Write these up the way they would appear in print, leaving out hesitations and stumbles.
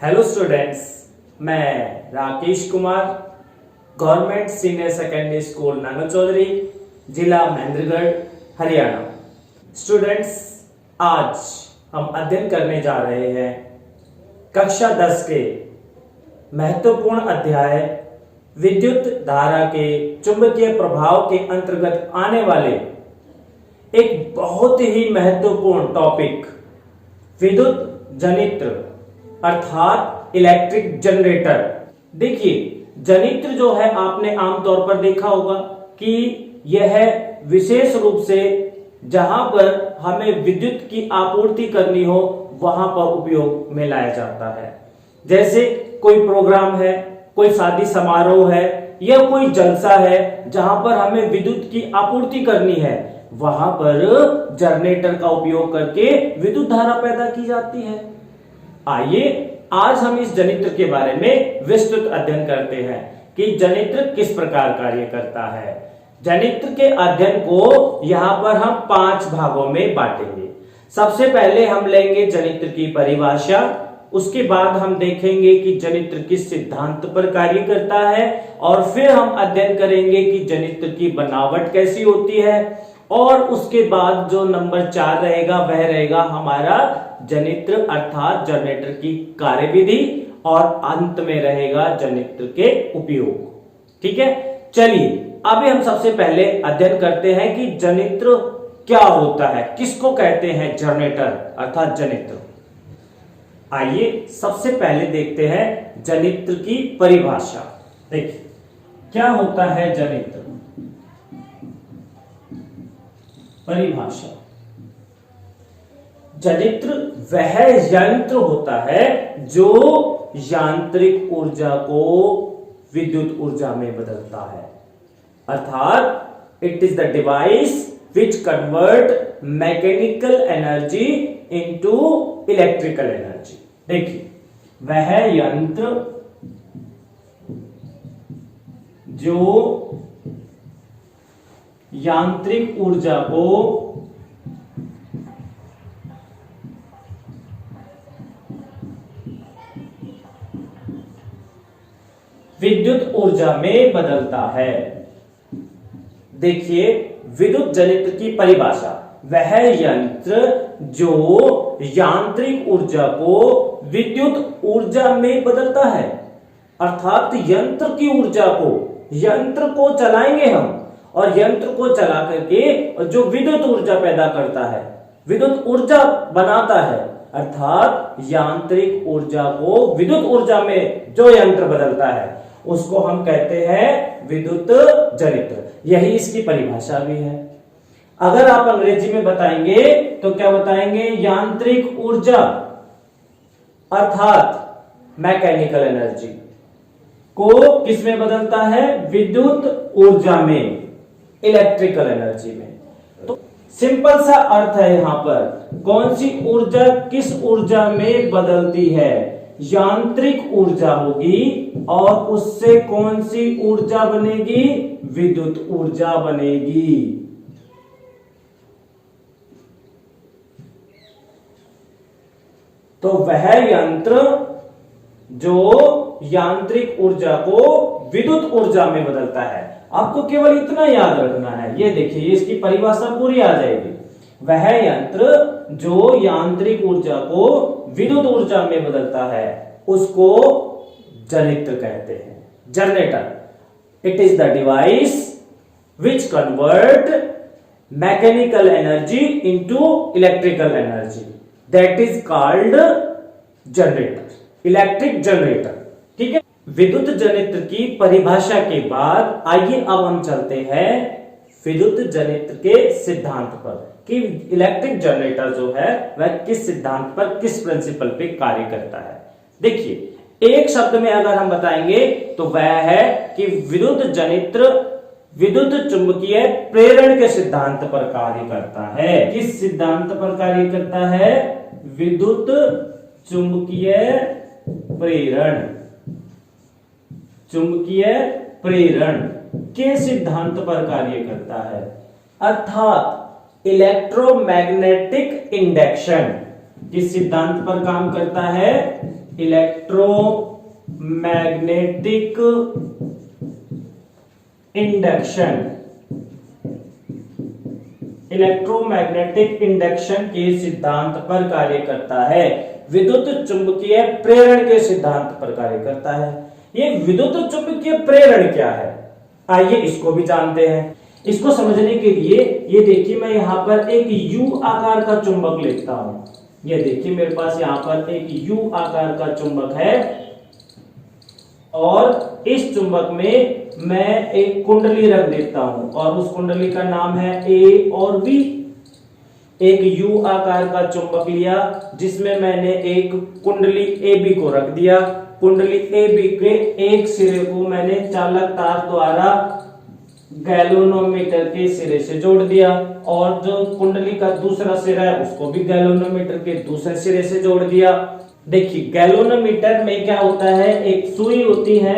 Hello students, मैं Rakesh Kumar, government senior secondary school Nangal Chaudhari, जिला Mahendragarh, Haryana. Students, आज हम अध्ययन करने जा रहे हैं कक्षा 10 के महत्वपूर्ण अध्याय विद्युत धारा के चुंबकीय प्रभाव के अंतर्गत आने वाले एक बहुत ही महत्वपूर्ण टॉपिक विद्युत जनित्र अर्थात इलेक्ट्रिक जनरेटर। देखिए, जनित्र जो है आपने आमतौर पर देखा होगा कि यह विशेष रूप से जहां पर हमें विद्युत की आपूर्ति करनी हो वहां पर उपयोग में लाया जाता है। जैसे कोई प्रोग्राम है, कोई शादी समारोह है या कोई जलसा है जहां पर हमें विद्युत की आपूर्ति करनी है, वहां पर जनरेटर का उपयोग करके विद्युत धारा पैदा की जाती है। आइए आज हम इस जनित्र के बारे में विस्तृत अध्ययन करते हैं कि जनित्र किस प्रकार कार्य करता है। जनित्र के अध्ययन को यहां पर हम 5 भागों में बांटेंगे। सबसे पहले हम लेंगे जनित्र की परिभाषा, उसके बाद हम देखेंगे कि जनित्र किस सिद्धांत पर कार्य करता है, और फिर हम अध्ययन करेंगे कि जनित्र की बनावट कैसी होती है, और उसके बाद जो नंबर 4 रहेगा वह रहेगा हमारा जनित्र अर्थात जनरेटर की कार्यविधि, और अंत में रहेगा जनित्र के उपयोग। ठीक है, चलिए अभी हम सबसे पहले अध्ययन करते हैं कि जनित्र क्या होता है, किसको कहते हैं जनरेटर अर्थात जनित्र। आइए सबसे पहले देखते हैं जनित्र की परिभाषा। देखिए क्या होता है जनित्र। परिभाषा, जनित्र वह यंत्र होता है जो यांत्रिक ऊर्जा को विद्युत ऊर्जा में बदलता है, अर्थात it is the device which convert mechanical energy into electrical energy. देखिए, वह यंत्र जो यांत्रिक ऊर्जा को विद्युत ऊर्जा में बदलता है। देखिए, विद्युत जनित्र की परिभाषा, वह यंत्र जो यांत्रिक ऊर्जा को विद्युत ऊर्जा में बदलता है, अर्थात यंत्र की ऊर्जा को, यंत्र को चलाएंगे हम और यंत्र को चला करके जो विद्युत ऊर्जा पैदा करता है, विद्युत ऊर्जा बनाता है, अर्थात यांत्रिक ऊर्जा को विद्युत ऊर्जा में जो यंत्र बदलता है उसको हम कहते हैं विद्युत जनित्र। यही इसकी परिभाषा भी है। अगर आप अंग्रेजी में बताएंगे तो क्या बताएंगे? यांत्रिक ऊर्जा अर्थात मैकेनिकल एनर्जी को किस में बदलता है? विद्युत ऊर्जा में, इलेक्ट्रिकल एनर्जी में। तो सिंपल सा अर्थ है यहां पर, कौन सी ऊर्जा किस ऊर्जा में बदलती है? यांत्रिक ऊर्जा होगी, और उससे कौन सी ऊर्जा बनेगी? विद्युत ऊर्जा बनेगी। तो वह यंत्र जो यांत्रिक ऊर्जा को विद्युत ऊर्जा में बदलता है। आपको केवल इतना याद रखना है, ये देखिए इसकी परिभाषा पूरी आ जाएगी। वह यंत्र जो यांत्रिक ऊर्जा को विद्युत ऊर्जा में बदलता है उसको जनित्र कहते हैं, generator. It is the device which convert mechanical energy into electrical energy, that is called generator, electric generator. ठीक है, विद्युत जनित्र की परिभाषा के बाद आइए अब हम चलते हैं विद्युत जनित्र के सिद्धांत पर कि इलेक्ट्रिक जनरेटर जो है वह किस सिद्धांत पर, किस प्रिंसिपल पे कार्य करता है। देखिए, एक शब्द में अगर हम बताएंगे तो वह है कि विद्युत जनित्र विद्युत चुंबकीय प्रेरण के सिद्धांत पर कार्य करता है। किस सिद्धांत पर कार्य करता है? विद्युत चुंबकीय प्रेरण, चुंबकीय प्रेरण के सिद्धांत पर कार्य करता है, अर्थात इलेक्ट्रोमैग्नेटिक इंडक्शन किस सिद्धांत पर काम करता है? इलेक्ट्रोमैग्नेटिक इंडक्शन, इलेक्ट्रोमैग्नेटिक इंडक्शन के सिद्धांत पर कार्य करता है। विद्युत चुंबकीय प्रेरण के सिद्धांत पर कार्य करता है। ये विद्युत चुंबकीय प्रेरण क्या है, आइए इसको भी जानते हैं। इसको समझने के लिए ये देखिए, मैं यहां पर एक यू आकार का चुंबक लेता हूं। ये देखिए मेरे पास यहां पर एक यू आकार का चुंबक है और इस चुंबक में मैं एक कुंडली रख देता हूं और उस कुंडली का नाम है ए और बी। एक यू आकार का चुंबक लिया जिसमें मैंने एक कुंडली ए बी को रख दिया। कुंडली ए बी के एक सिरे को मैंने चालक तार द्वारा गैल्वेनोमीटर के सिरे से जोड़ दिया और जो कुंडली का दूसरा सिरा है उसको भी गैल्वेनोमीटर के दूसरे सिरे से जोड़ दिया। देखिए गैल्वेनोमीटर में क्या होता है, एक सुई होती है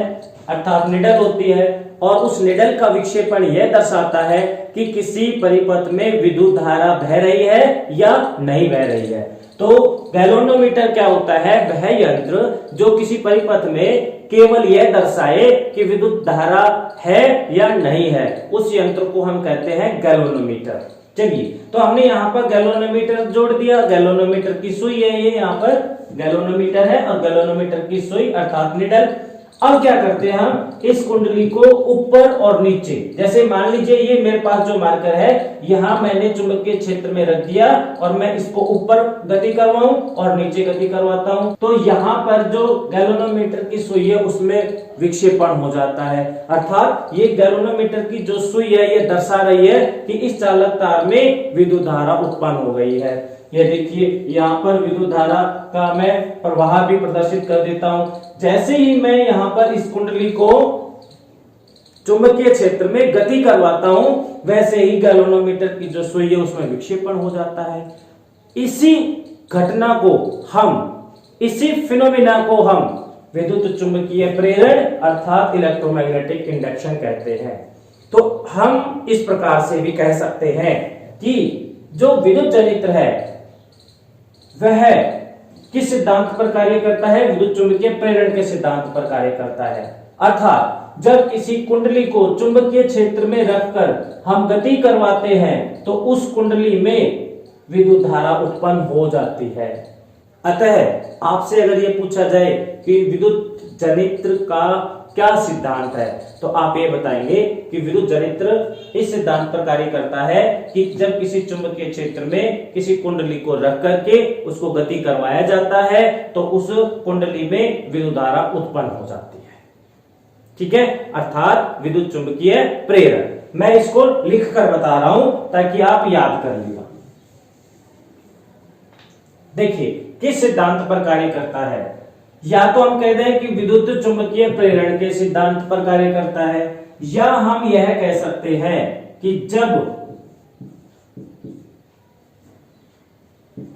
अर्थात निडल होती है और उस निडल का विक्षेपण यह दर्शाता है कि किसी परिपथ में विद्युत धारा बह रही है या नहीं बह रही है। तो गैल्वेनोमीटर क्या होता है, वह यंत्र जो किसी परिपथ में केवल यह दर्शाए कि विद्युत धारा है या नहीं है, उस यंत्र को हम कहते हैं गैल्वेनोमीटर। चलिए, तो हमने यहाँ पर गैल्वेनोमीटर जोड़ दिया। गैल्वेनोमीटर की सुई है, ये यहाँ पर गैल्वेनोमीटर है और गैल्वेनोमीटर की सुई अर्थात निडल। अब क्या करते हैं हम, इस कुंडली को ऊपर और नीचे, जैसे मान लीजिए ये मेरे पास जो मार्कर है यहां मैंने चुंबकीय क्षेत्र में रख दिया और मैं इसको ऊपर गति करवाऊं और नीचे गति करवाता हूं, तो यहां पर जो गैल्वेनोमीटर की सुई है उसमें विक्षेपण हो जाता है। अर्थात ये गैल्वेनोमीटर की जो सुई है ये दर्शा रही है कि इस चालक तार में विद्युत धारा उत्पन्न हो गई है। ये देखिए यहाँ पर विद्युत धारा का मैं प्रवाह भी प्रदर्शित कर देता हूं। जैसे ही मैं यहाँ पर इस कुंडली को चुंबकीय क्षेत्र में गति करवाता हूं वैसे ही गैल्वेनोमीटर की जो सुई है उसमें विक्षेपण हो जाता है। इसी घटना को हम, इसी फिनोमिना को हम विद्युत चुंबकीय प्रेरण अर्थात इलेक्ट्रोमैग्नेटिक इंडक्शन कहते हैं। तो हम इस प्रकार से भी कह सकते हैं कि जो विद्युत जनित्र है वह किस सिद्धांत पर कार्य करता है, विद्युत चुंबकीय प्रेरण के सिद्धांत पर कार्य करता है। अर्थात जब किसी कुंडली को चुंबकीय क्षेत्र में रखकर हम गति करवाते हैं तो उस कुंडली में विद्युत धारा उत्पन्न हो जाती है। अतः आपसे अगर यह पूछा जाए कि विद्युत जनित्र का क्या सिद्धांत है, तो आप ये बताएंगे कि विद्युत जनित्र इस सिद्धांत पर कार्य करता है कि जब किसी चुंबकीय क्षेत्र में किसी कुंडली को रख करके उसको गति करवाया जाता है तो उस कुंडली में विद्युत धारा उत्पन्न हो जाती है। ठीक है, अर्थात विद्युत चुंबकीय प्रेरण। मैं इसको लिख कर बता रहा हूं ताकि आप याद कर लिया। देखिए किस सिद्धांत पर कार्य करता है, या तो हम कह दें कि विद्युत चुंबकीय प्रेरण के सिद्धांत पर कार्य करता है, या हम यह कह सकते हैं कि जब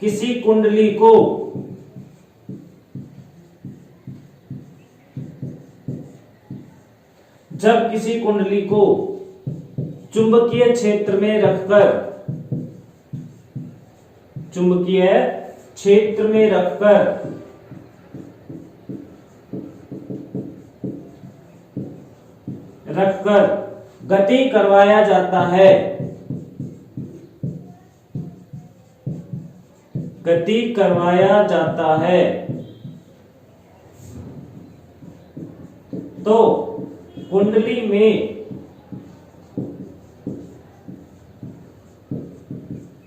किसी कुंडली को चुंबकीय क्षेत्र में रखकर गति करवाया जाता है, तो कुंडली में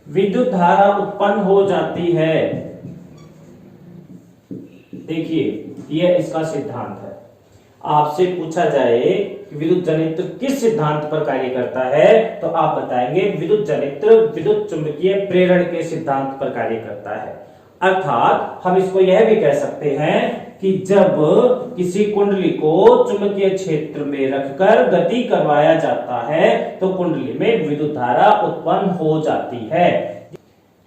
विद्युत धारा उत्पन्न हो जाती है। देखिए यह इसका सिद्धांत है। आपसे पूछा जाए कि विद्युत जनित्र किस सिद्धांत पर कार्य करता है तो आप बताएंगे विद्युत जनित्र विद्युत चुंबकीय प्रेरण के सिद्धांत पर कार्य करता है। अर्थात हम इसको यह भी कह सकते हैं कि जब किसी कुंडली को चुंबकीय क्षेत्र में रखकर गति करवाया जाता है तो कुंडली में विद्युत धारा उत्पन्न हो जाती है।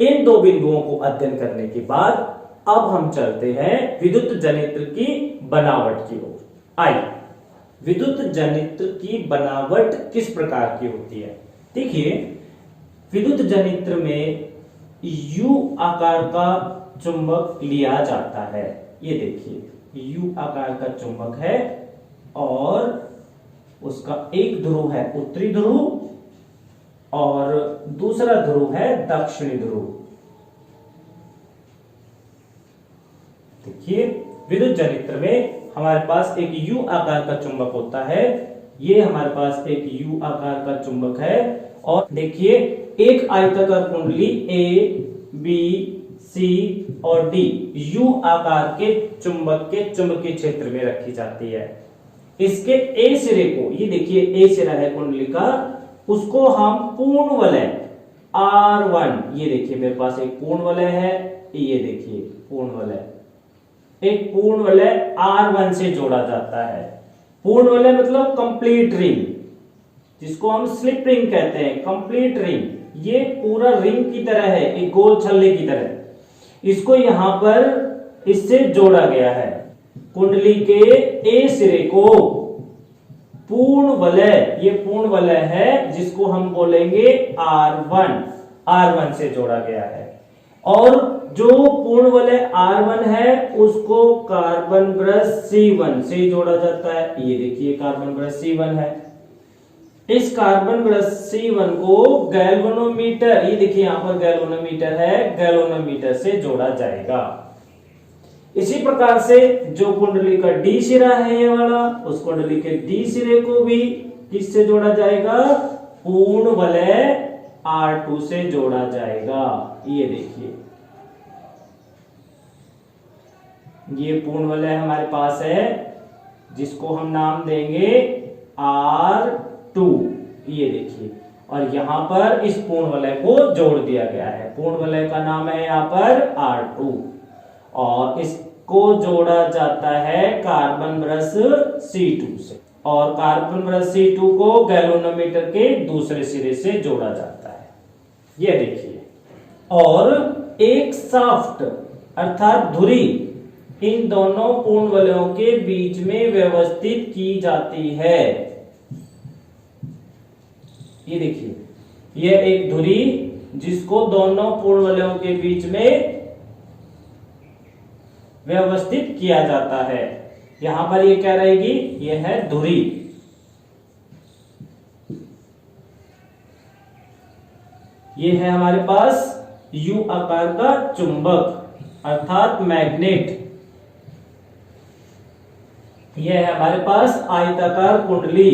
इन दो बिंदुओं को अध्ययन करने के बाद अब हम चलते हैं विद्युत जनित्र की बनावट की ओर। आइए, विद्युत जनित्र की बनावट किस प्रकार की होती है। देखिए विद्युत जनित्र में यू आकार का चुंबक लिया जाता है। ये देखिए यू आकार का चुंबक है और उसका एक ध्रुव है उत्तरी ध्रुव और दूसरा ध्रुव है दक्षिणी ध्रुव। देखिए विद्युत जनित्र में हमारे पास एक यू आकार का चुंबक होता है। ये हमारे पास एक यू आकार का चुंबक है और देखिए एक आयताकार कुंडली ए बी सी और डी यू आकार के चुंबक के चुंबकीय क्षेत्र में रखी जाती है। इसके ए सिरे को, ये देखिए ए सिरा है कुंडली का, उसको हम पूर्ण वलय R1, ये देखिए मेरे पास एक पूर्ण वलय है, ये देखिए पूर्ण वलय, एक पूर्ण वलय R1 से जोड़ा जाता है। पूर्ण वलय मतलब कंप्लीट रिंग, जिसको हम स्लिप रिंग कहते हैं, कंप्लीट रिंग। ये पूरा रिंग की तरह है, एक गोल छल्ले की तरह। इसको यहां पर इससे जोड़ा गया है। कुंडली के ए सिरे को पूर्ण वलय, ये पूर्ण वलय है जिसको हम बोलेंगे R1 से जोड़ा गया है। और जो पूर्ण वलय R1 है उसको कार्बन ब्रश C1 से जोड़ा जाता है। ये देखिए कार्बन ब्रश C1 है। इस कार्बन ब्रश C1 को गैल्वेनोमीटर, ये देखिए यहां पर गैल्वेनोमीटर है, गैल्वेनोमीटर से जोड़ा जाएगा। इसी प्रकार से जो कुंडली का डी सिरा है ये वाला, उस कुंडली के डी सिरे को भी किससे जोड़ा जाएगा? पूर्ण वलय R2 से जोड़ा जाएगा। ये देखिए ये पूर्ण वलय हमारे पास है जिसको हम नाम देंगे R2। ये देखिए और यहां पर इस पूर्ण वलय को जोड़ दिया गया है। पूर्ण वलय का नाम है यहां पर R2 और इसको जोड़ा जाता है कार्बन ब्रश C2 से, और कार्बन ब्रश C2 को गैल्वेनोमीटर के दूसरे सिरे से जोड़ा जाता है। ये देखिए, और एक शाफ्ट अर्थात धुरी इन दोनों पूर्ण वलयों के बीच में व्यवस्थित की जाती है। ये देखिए यह एक धुरी जिसको दोनों पूर्ण वलयों के बीच में व्यवस्थित किया जाता है। यहां पर ये क्या रहेगी? यह है धुरी। ये है हमारे पास यू आकार का चुंबक अर्थात मैग्नेट। यह है हमारे पास आयताकार कुंडली।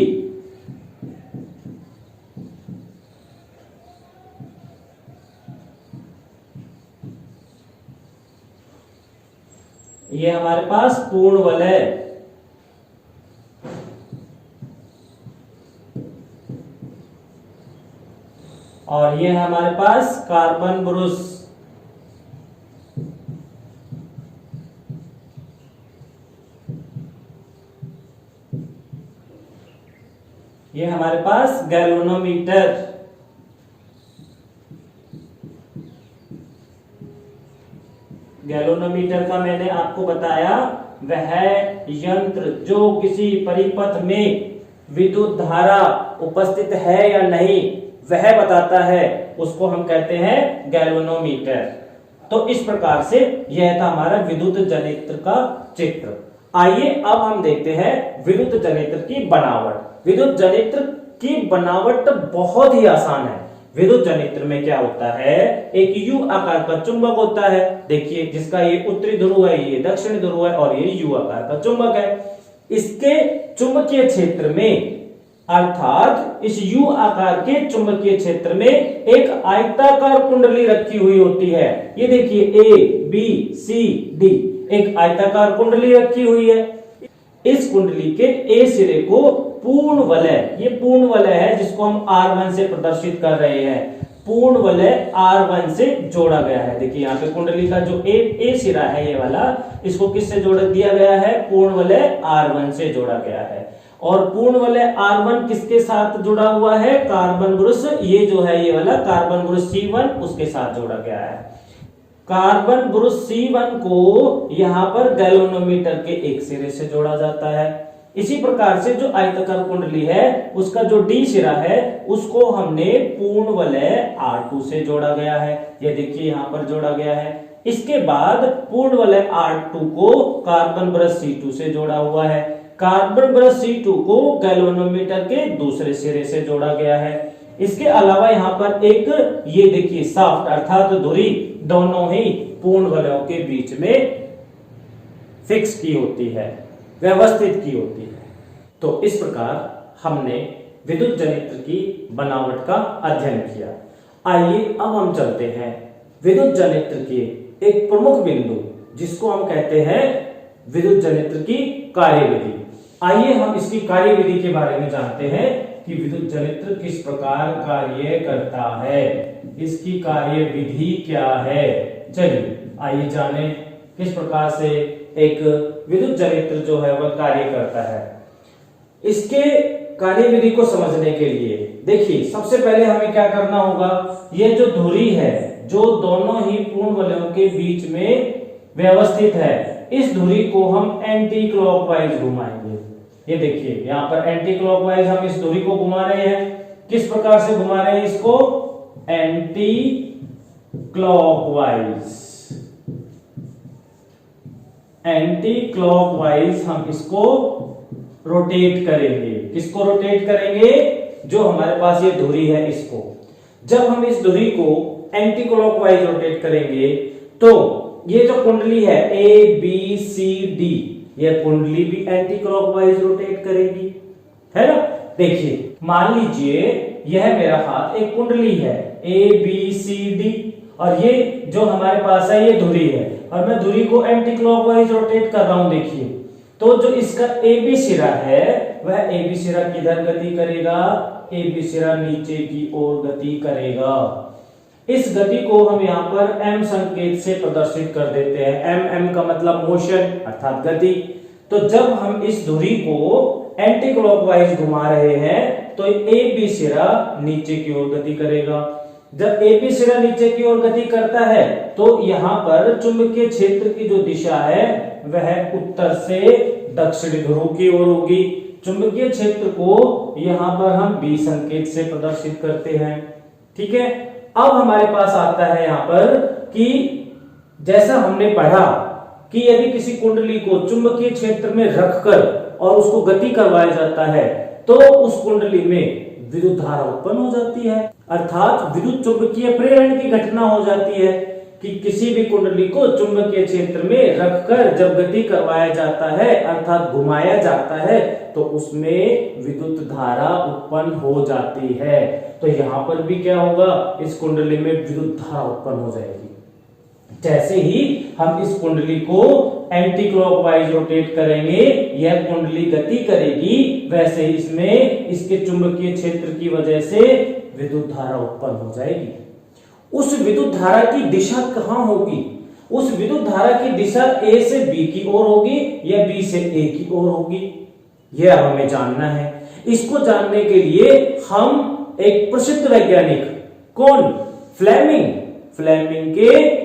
ये हमारे पास पूर्ण वलय। और ये है हमारे पास कार्बन ब्रुश। ये हमारे पास गैल्वेनोमीटर। गैल्वेनोमीटर का मैंने आपको बताया वह यंत्र जो किसी परिपथ में विद्युत धारा उपस्थित है या नहीं वह बताता है, उसको हम कहते हैं गैल्वेनोमीटर। तो इस प्रकार से यह था हमारा विद्युत जनित्र का चित्र। आइए अब हम देखते हैं विद्युत जनित्र की बनावट। विद्युत जनित्र की बनावट बहुत ही आसान है। विद्युत जनित्र में क्या होता है? एक यू आकार का चुंबक होता है, देखिए जिसका ये उत्तरी ध्रुव है, ये दक्षिणी ध्रुव है और ये यू आकार का चुंबक है। इसके चुंबकीय क्षेत्र में अर्थात इस यू आकार के चुंबकीय क्षेत्र में एक आयताकार कुंडली रखी हुई होती है। ये देखिए ए बी सी डी एक आयताकार कुंडली रखी हुई है। इस कुंडली के ए सिरे को पूर्ण वलय, ये पूर्ण वलय है जिसको हम R1 से प्रदर्शित कर रहे हैं, पूर्ण वलय R1 से जोड़ा गया है। देखिए यहाँ पे कुंडली का जो ए सिरा है ये वाला, इसको किससे जोड़ दिया गया है? पूर्ण वलय R1 से जोड़ा गया है। और पूर्ण वलय R1 किसके साथ जुड़ा हुआ है? कार्बन ब्रुश, ये जो है ये वाला कार्बन ब्रुश C1 उसके साथ जोड़ा गया है। कार्बन ब्रुश C1 को यहां पर गैल्वेनोमीटर के एक सिरे से जोड़ा जाता है। इसी प्रकार से जो आयताकार कुंडली है उसका जो डी सिरा है उसको हमने पूर्ण वलय R2 से जोड़ा गया है। ये देखिए यहां पर जोड़ा गया है। इसके बाद पूर्ण वलय R2 को कार्बन ब्रश C2 से जोड़ा हुआ है। कार्बन ब्रश C2 को गैल्वेनोमीटर के दूसरे सिरे से जोड़ा गया है। इसके अलावा यहाँ पर एक ये देखिए शाफ्ट अर्थात धुरी दोनों ही पूर्ण वलयों के बीच में फिक्स की होती है, व्यवस्थित की होती है। तो इस प्रकार हमने विद्युत जनित्र की बनावट का अध्ययन किया। आइए अब हम चलते हैं विद्युत जनित्र के एक प्रमुख बिंदु जिसको हम कहते हैं विद्युत जनित्र की कार्यविधि। आइए हम इसकी कार्यविधि के बारे में जानते हैं कि विद्युत जनित्र किस प्रकार कार्य करता है, इसकी कार्यविधि क्या है। चलिए आइए जाने किस प्रकार से एक विद्युत जनित्र जो है वह कार्य करता है। इसके कार्यविधि को समझने के लिए देखिए सबसे पहले हमें क्या करना होगा, ये जो धुरी है जो दोनों ही पूर्ण वलयों के बीच में व्यवस्थित है, इस धुरी को हम एंटी क्लॉकवाइज घुमाएंगे। ये देखिए यहाँ पर एंटी क्लॉकवाइज हम इस धुरी को घुमा रहे हैं। किस प्रकार से घुमा रहे हैं इसको, एंटी क्लॉकवाइज। एंटी क्लॉकवाइज हम इसको रोटेट करेंगे। किसको रोटेट करेंगे, जो हमारे पास ये धुरी है इसको। जब हम इस धुरी को एंटी क्लॉकवाइज रोटेट करेंगे तो ये जो कुंडली है ए बी सी डी, ये कुंडली भी एंटी क्लॉकवाइज रोटेट करेगी, है ना। देखिए मान लीजिए यह मेरा हाथ एक कुंडली है ए बी सी डी और ये जो हमारे पास है ये धुरी है और मैं धुरी को एंटी क्लॉकवाइज रोटेट कर रहा हूं। देखिए तो जो इसका ए बी सिरा है वह ए बी सिरा किधर गति करेगा, ए बी सिरा नीचे की ओर गति करेगा। इस गति को हम यहाँ पर m संकेत से प्रदर्शित कर देते हैं। m का मतलब मोशन अर्थात गति। तो जब हम इस धुरी को एंटी क्लॉकवाइज घुमा रहे हैं तो ए बी सिरा नीचे की ओर गति करेगा। जब ए बी सिरा नीचे की ओर गति करता है तो यहाँ पर चुंबकीय क्षेत्र की जो दिशा है वह उत्तर से दक्षिण ध्रुव की ओर होगी। चुंबकीय क्षेत्र को यहाँ पर हम बी संकेत से प्रदर्शित करते हैं। ठीक है, अब हमारे पास आता है यहाँ पर कि जैसा हमने पढ़ा कि यदि किसी कुंडली को चुंबकीय क्षेत्र में रखकर और उसको गति करवाया जाता है तो उस कुंडली में विद्युत धारा उत्पन्न हो जाती है, अर्थात विद्युत चुंबकीय प्रेरण की घटना हो जाती है कि किसी भी कुंडली को चुंबकीय क्षेत्र में रखकर जब गति करवाया जाता है अर्थात घुमाया जाता है तो उसमें विद्युत धारा उत्पन्न हो जाती है। तो यहाँ पर भी क्या होगा, इस कुंडली में विद्युत धारा उत्पन्न हो जाएगी। जैसे ही हम इस कुंडली को एंटी क्लॉकवाइज रोटेट करेंगे यह कुंडली गति करेगी, वैसे ही इसमें इसके चुंबकीय क्षेत्र की वजह से विद्युत धारा उत्पन्न हो जाएगी। उस विद्युत धारा की दिशा कहां होगी, उस विद्युत धारा की दिशा ए से बी की ओर होगी या बी से ए की ओर होगी, यह हमें जानना है। इसको जानने के लिए हम एक प्रसिद्ध वैज्ञानिक कौन, फ्लेमिंग के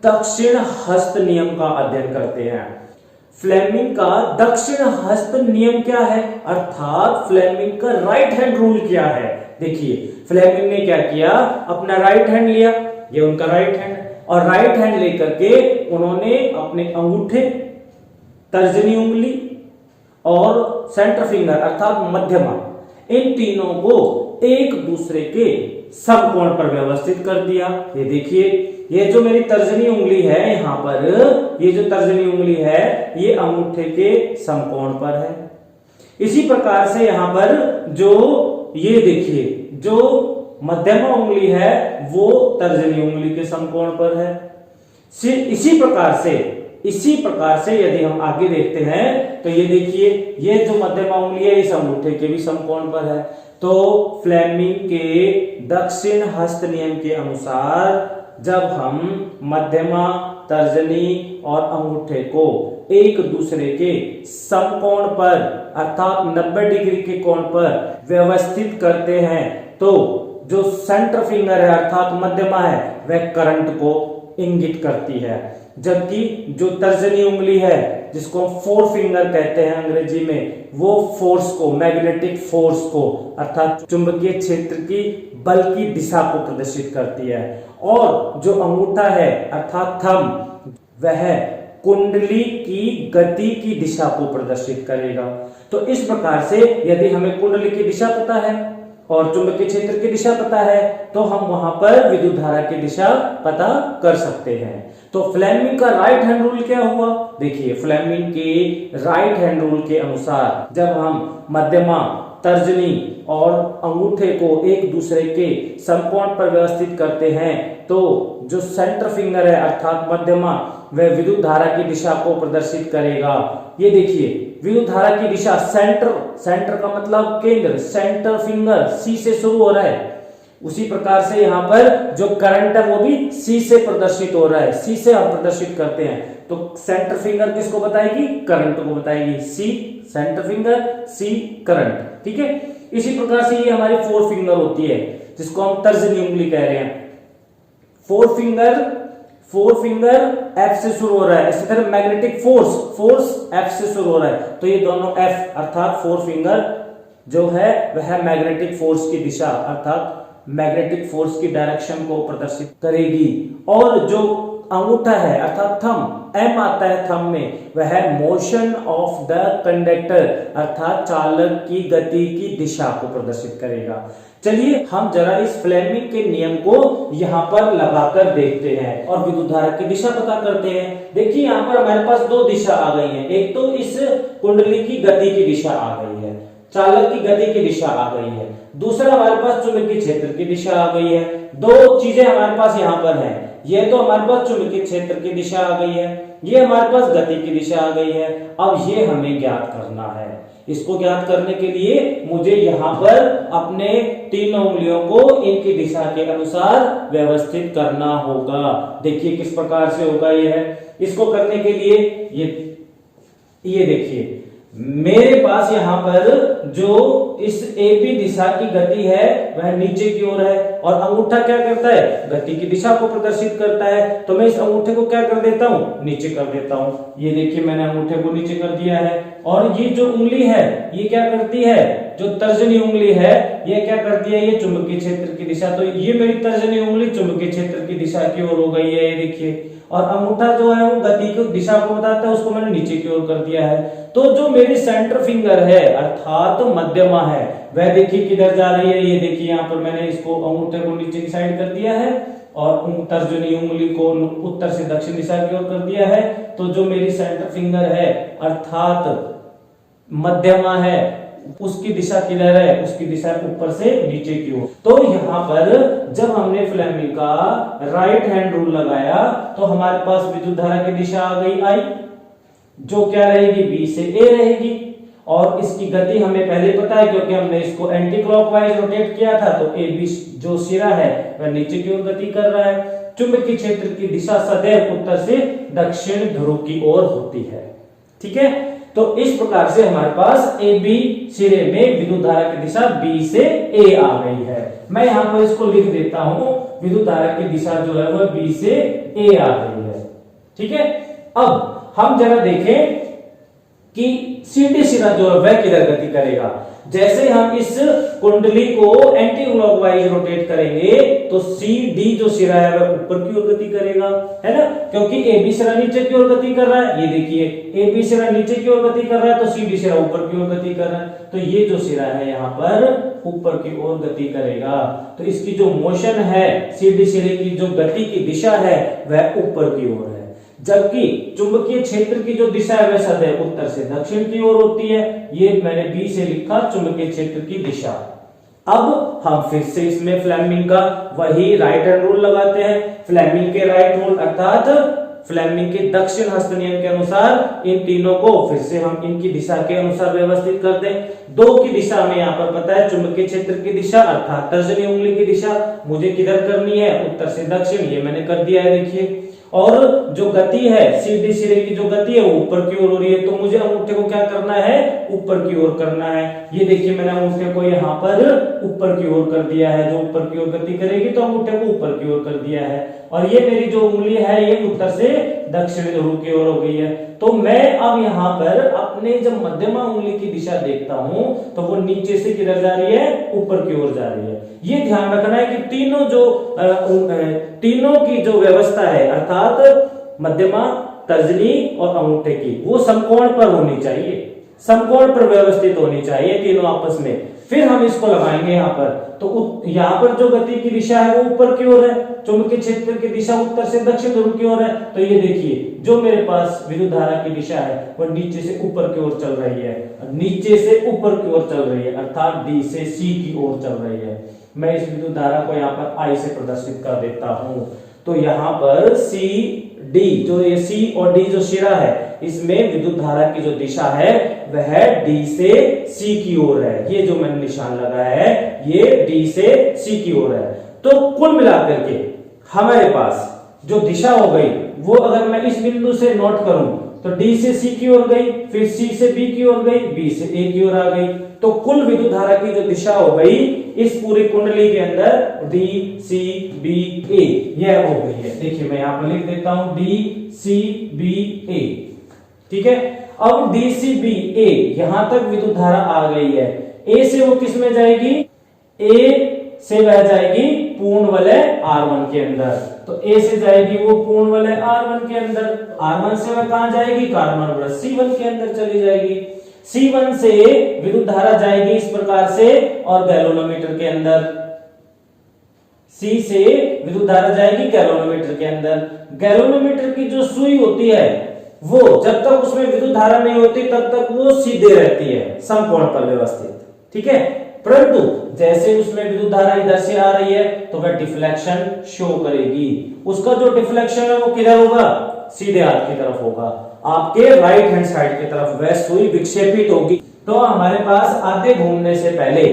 दक्षिण हस्त नियम का अध्ययन करते हैं। फ्लेमिंग का दक्षिण हस्त नियम क्या है, अर्थात फ्लेमिंग का राइट हैंड रूल क्या है। देखिए फ्लेमिंग ने क्या किया, अपना राइट हैंड लिया, ये उनका राइट हैंड, और राइट हैंड लेकर के उन्होंने अपने अंगूठे, तर्जनी उंगली और सेंटर फिंगर अर्थात मध्यमा, इन तीनों को एक दूसरे के समकोण पर व्यवस्थित कर दिया। ये देखिए ये जो मेरी तर्जनी उंगली है यहाँ पर, ये जो तर्जनी उंगली है ये अंगूठे के समकोण पर है। इसी प्रकार से यहाँ पर जो ये देखिए जो मध्यमा उंगली है वो तर्जनी उंगली के समकोण पर है। इसी प्रकार से यदि हम आगे देखते हैं तो ये देखिए ये जो मध्यमा उंगली है इस अंगूठे के भी समकोण पर है। तो फ्लेमिंग के दक्षिण हस्त नियम के अनुसार जब हम मध्यमा, तर्जनी और अंगूठे को एक दूसरे के समकोण पर अर्थात 90 डिग्री के कोण पर व्यवस्थित करते हैं तो जो सेंटर फिंगर है अर्थात मध्यमा है वह करंट को इंगित करती है, जबकि जो तर्जनी उंगली है जिसको हम फोर फिंगर कहते हैं अंग्रेजी में, वो फोर्स को, मैग्नेटिक फोर्स को अर्थात चुंबकीय क्षेत्र की बल की दिशा को प्रदर्शित करती है। और जो अंगूठा है अर्थात थंब, वह कुंडली की गति की दिशा को प्रदर्शित करेगा। तो इस प्रकार से यदि हमें कुंडली की दिशा पता है और चुंबकीय क्षेत्र की दिशा पता है तो हम वहां पर विद्युत धारा की दिशा पता कर सकते हैं। तो फ्लेमिंग का राइट हैंड रूल क्या हुआ? देखिए, फ्लेमिंग के राइट हैंड रूल के अनुसार जब हम मध्यमा, तर्जनी और अंगूठे को एक दूसरे के समकोण पर व्यवस्थित करते हैं तो जो सेंटर फिंगर है अर्थात मध्यमा, वह विद्युत धारा की दिशा को प्रदर्शित करेगा। ये देखिए, विद्युत धारा की दिशा सेंटर, सेंटर का मतलब केंद्र, सेंटर फिंगर सी से शुरू हो रहा है। उसी प्रकार से यहाँ पर जो करंट है वो भी सी से प्रदर्शित हो रहा है, सी से हम प्रदर्शित करते हैं। तो सेंटर फिंगर किसको बताएगी? करंट को बताएगी। सी सेंटर फिंगर, सी करंट, ठीक है। इसी प्रकार से ये हमारी फोर फिंगर होती है जिसको हम तर्जनी उंगली कह रहे हैं। फोर फिंगर एफ से शुरू हो रहा है। इसी तरह मैग्नेटिक फोर्स एफ से शुरू हो रहा है, तो ये दोनों एफ अर्थात फोर फिंगर जो है वह मैग्नेटिक फोर्स की दिशा अर्थात मैग्नेटिक फोर्स की डायरेक्शन को प्रदर्शित करेगी। और जो अंगूठा है अर्थात थंब, एम आता है थंब में, वह मोशन ऑफ द कंडक्टर अर्थात चालक की गति की दिशा को प्रदर्शित करेगा। चलिए हम जरा इस फ्लेमिंग के नियम को यहाँ पर लगाकर देखते हैं और विद्युत धारा की दिशा पता करते हैं। देखिए यहाँ पर हमारे पास दो दिशा आ गई है, एक तो इस कुंडली की गति की दिशा आ गई है, चालक की गति की दिशा आ गई है, दूसरा हमारे पास चुंबकीय क्षेत्र की दिशा आ गई है। दो चीजें हमारे पास यहाँ पर है, ये तो हमारे पास चुंबकीय क्षेत्र की दिशा आ गई है, ये हमारे पास गति की दिशा आ गई है। अब ये हमें ज्ञात करना है। इसको ज्ञात करने के लिए मुझे यहाँ पर अपने तीनों उंगलियों को इनकी दिशा के अनुसार व्यवस्थित करना होगा। देखिए किस प्रकार से होगा यह। इसको करने के लिए ये देखिए, मेरे पास यहाँ पर जो इस एबी दिशा की गति है वह नीचे की ओर है और अंगूठा क्या करता है? गति की दिशा को प्रदर्शित करता है। तो मैं इस अंगूठे को क्या कर देता हूँ? नीचे कर देता हूँ। ये देखिए मैंने अंगूठे को नीचे कर दिया है। और ये जो उंगली है ये क्या करती है? जो तर्जनी उंगली है ये क्या करती है? ये चुंबकीय क्षेत्र की दिशा। तो ये मेरी तर्जनी उंगली चुंबकीय क्षेत्र की दिशा की ओर हो गई है, ये देखिए। और अंगूठा जो है वो गति की दिशा को बताता है, उसको मैंने नीचे की ओर कर दिया है। तो जो मेरी सेंटर फिंगर है अर्थात मध्यमा है वह देखिए किधर जा रही है। ये देखिए यहाँ पर मैंने इसको अंगूठे को नीचे की साइड कर दिया है और तर्जनी उंगली को उत्तर से दक्षिण दिशा की ओर कर दिया है। तो जो मेरी सेंटर फिंगर है अर्थात मध्यमा है उसकी दिशा किधर है? उसकी दिशा ऊपर से नीचे की ओर। तो यहाँ पर जब हमने फ्लेमिंग का राइट हैंड रूल लगाया तो हमारे पास विद्युत धारा की दिशा आ गई आई, जो क्या रहेगी? बी से ए रहेगी। और इसकी गति हमें पहले पता है क्योंकि हमने इसको एंटी क्लॉकवाइज रोटेट किया था। तो ए बी जो सिरा है वह नीचे की ओर गति कर रहा है। चुंबकीय क्षेत्र की दिशा सदैव उत्तर से दक्षिण ध्रुव की ओर होती है, ठीक है। तो इस प्रकार से हमारे पास ए बी सिरे में विद्युत धारा की दिशा बी से ए आ गई है। मैं यहाँ पर इसको लिख देता हूं, विद्युत धारा की दिशा जो है वह बी से ए आ गई है, ठीक है। अब हम जरा देखें कि सीधे सिरा जो है वह किधर गति करेगा। जैसे हम इस कुंडली को एंटी क्लॉकवाइज रोटेट करेंगे तो सी डी जो सिरा है वह ऊपर की ओर गति करेगा, है ना, क्योंकि ए बी सिरा नीचे की ओर गति कर रहा है। ये देखिए ए बी सिरा नीचे की ओर गति कर रहा है तो सी डी सिरा ऊपर की ओर गति कर रहा है। तो ये जो सिरा है यहाँ पर ऊपर की ओर गति करेगा। तो इसकी जो मोशन है, सी डी सिरे की जो गति की दिशा है वह ऊपर की ओर है, जबकि चुंबकीय क्षेत्र की जो दिशा है वह सदैव उत्तर से दक्षिण की ओर होती है। ये मैंने बी से लिखा चुंबकीय क्षेत्र की दिशा। अब हम फिर से इसमें फ्लेमिंग का वही राइट हैंड रूल लगाते हैं। फ्लेमिंग के राइट रूल अर्थात फ्लेमिंग के दक्षिण हस्त नियम के अनुसार इन तीनों को फिर से हम इनकी दिशा के अनुसार व्यवस्थित कर दें। दो की दिशा हमें यहाँ पर पता है, चुंबकीय क्षेत्र की दिशा अर्थात तर्जनी उंगली की दिशा मुझे किधर करनी है? उत्तर से दक्षिण, ये मैंने कर दिया है देखिए। और जो गति है सीधी सिरे की जो गति है वो ऊपर की ओर हो रही है, तो मुझे अंगूठे को क्या करना है, ऊपर की ओर करना है। ये देखिए मैंने अंगूठे को यहाँ पर ऊपर की ओर कर दिया है, जो ऊपर की ओर गति करेगी तो अंगूठे को ऊपर की ओर कर दिया है। और ये मेरी जो उंगली है ये उत्तर से दक्षिण ध्रुव की ओर हो गई है। तो मैं अब यहाँ पर अपने जब मध्यमा उंगली की दिशा देखता हूं तो वो नीचे से किधर जा रही है, ऊपर की ओर जा रही है। ये ध्यान रखना है कि तीनों की जो व्यवस्था है अर्थात मध्यमा, तर्जनी और अंगूठे की, वो समकोण पर होनी चाहिए, समकोण पर व्यवस्थित होनी चाहिए तीनों आपस में। फिर हम इसको लगाएंगे यहाँ पर, तो यहाँ पर जो गति की दिशा है वो ऊपर की ओर है, चुंबकीय क्षेत्र की दिशा उत्तर से दक्षिण ध्रुव की ओर है। तो ये देखिए जो मेरे पास विद्युत धारा की दिशा है वो नीचे से ऊपर की ओर चल रही है, नीचे से ऊपर की ओर चल रही है, अर्थात डी से सी की ओर चल रही है। मैं इस विद्युत धारा को यहाँ पर आई से प्रदर्शित कर देता हूं। तो यहाँ पर सी डी, जो ये सी और डी जो शिरा है, इसमें विद्युत धारा की जो दिशा है वह डी से सी की ओर है। ये जो मैंने निशान लगाया है ये डी से सी की ओर है। तो कुल मिलाकर के हमारे पास जो दिशा हो गई वो अगर मैं इस बिंदु से नोट करूं तो डी से सी की ओर गई, फिर सी से बी की ओर गई, बी से ए की ओर आ गई। तो कुल विद्युत धारा की जो दिशा हो गई इस पूरी कुंडली के अंदर डी सी बी ए यह हो गई है। देखिए मैं यहां पर लिख देता हूं डी सी बी ए, ठीक है। अब डी सी बी ए यहां तक विद्युत धारा आ गई है। ए से वो किस में जाएगी, ए से वह जाएगी पूर्ण वलय R1 के अंदर। तो ए से जाएगी वो पूर्ण वलय R1 के अंदर, R1 से वह कहां जाएगी, कार्बन वृत्त C1 के अंदर चली जाएगी। C1 से विद्युत धारा जाएगी इस प्रकार से और गैल्वेनोमीटर के अंदर, C से विद्युत धारा जाएगी गैल्वेनोमीटर के अंदर। गैल्वेनोमीटर की जो सुई होती है वो जब तक उसमें विद्युत धारा नहीं होती तब तक वो सीधे रहती है, समकोण पर व्यवस्थित, ठीक है। परंतु जैसे उसमें विद्युत धारा इधर से आ रही है तो वह डिफ्लेक्शन शो करेगी। उसका जो डिफ्लेक्शन है वो किधर होगा, सीधे हाथ की तरफ होगा, आपके राइट हैंड साइड की तरफ वह सुई विक्षेपित होगी। तो हमारे पास आधे घूमने से पहले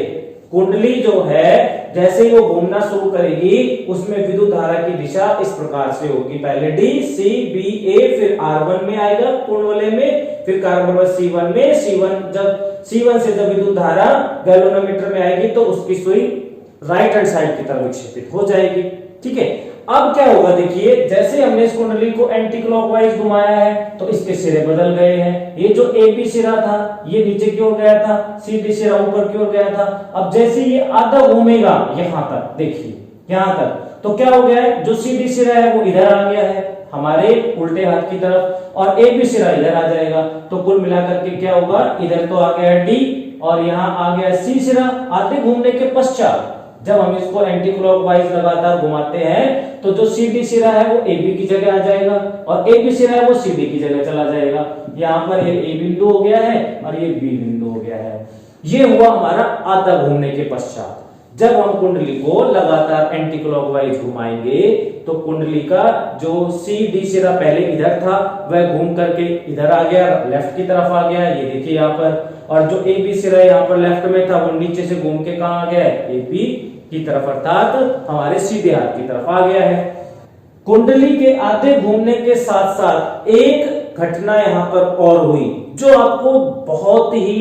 कुंडली जो है जैसे ही वो घूमना शुरू करेगी उसमें विद्युत धारा की दिशा इस प्रकार से होगी, पहले डी सी बी ए, फिर R1 में आएगा पूर्ण वलय में, फिर कार्बन C1 में, C1 से जब विद्युत धारा गैल्वेनोमीटर में आएगी तो उसकी सुई राइट हैंड साइड की तरफ विक्षेपित हो जाएगी, ठीक है। अब क्या होगा देखिए, जैसे हमने इस कुंडली को एंटी क्लॉकवाइज घुमाया है तो इसके सिरे बदल गए हैं। ये जो ए बी सिरा था ये नीचे की ओर गया था, सी डी सिरा ऊपर की ओर गया था। अब जैसे ये आधा घूमेगा यहां तक, देखिए यहां तक, तो क्या हो गया है, जो सी डी सिरा है वो इधर आ गया है हमारे उल्टे हाथ की तरफ और ए बी सिरा इधर आ जाएगा। तो कुल मिलाकर के क्या होगा, इधर तो आ गया डी और यहाँ आ गया सी सिरा। आधे घूमने के पश्चात जब हम इसको एंटी क्लॉकवाइज लगातार घुमाते हैं तो जो सी डी सिरा है वो ए बी की जगह आ जाएगा और ए बी सिरा है वो सी डी की जगह चला जाएगा। यहाँ पर ये ए बिंदु हो गया है और ये बी बिंदु हो गया है। ये हुआ हमारा आधा घूमने के पश्चात। जब हम कुंडली को लगातार एंटी क्लॉकवाइज घुमाएंगे तो कुंडली का जो सी डी सिरा पहले इधर था वह घूम करके इधर आ गया, लेफ्ट की तरफ आ गया, ये देखिए यहाँ पर। और जो ए बी सिरा यहाँ पर लेफ्ट में था वो नीचे से घूम के कहाँ आ गया है, ए बी की तरफ, अर्थात हमारे सीधे हाथ की तरफ आ गया है। कुंडली के आधे घूमने के साथ साथ एक घटना यहाँ पर और हुई जो आपको बहुत ही